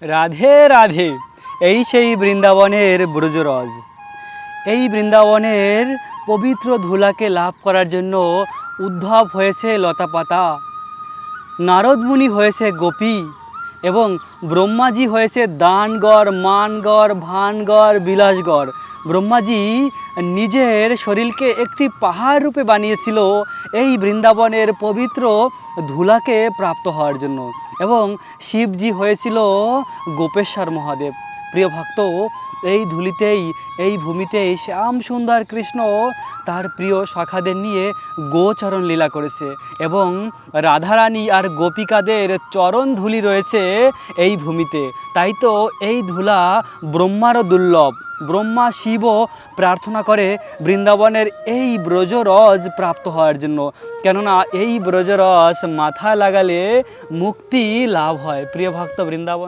রাধে রাধে। এই সেই বৃন্দাবনের ব্রজরজ। এই বৃন্দাবনের পবিত্র ধুলাকে লাভ করার জন্য উদ্ধব হয়েছে লতাপাতা, নারদ মুনি হয়েছে গোপী এবং ব্রহ্মাজি হয়েছে দানগড়, মানগড়, ভানগড়, বিলাসগড়। ব্রহ্মাজি নিজের শরীরকে একটি পাহাড় রূপে বানিয়েছিল এই বৃন্দাবনের পবিত্র ধুলাকে প্রাপ্ত হওয়ার জন্য, এবং শিবজি হয়েছিল গোপেশ্বর মহাদেব। প্রিয় ভক্ত, এই ধুলিতেই, এই ভূমিতেই শ্যাম সুন্দর কৃষ্ণ তার প্রিয় সখাদের নিয়ে গোচরণ লীলা করেছে, এবং রাধারানী আর গোপিকাদের চরণ ধুলি রয়েছে এই ভূমিতে। তাই তো এই ধুলা ব্রহ্মারও দুর্লভ। ব্রহ্মা শিবও প্রার্থনা করে বৃন্দাবনের এই ব্রজরজ প্রাপ্ত হওয়ার জন্য, কেননা এই ব্রজরস মাথা লাগালে মুক্তি লাভ হয়। প্রিয় ভক্ত, বৃন্দাবন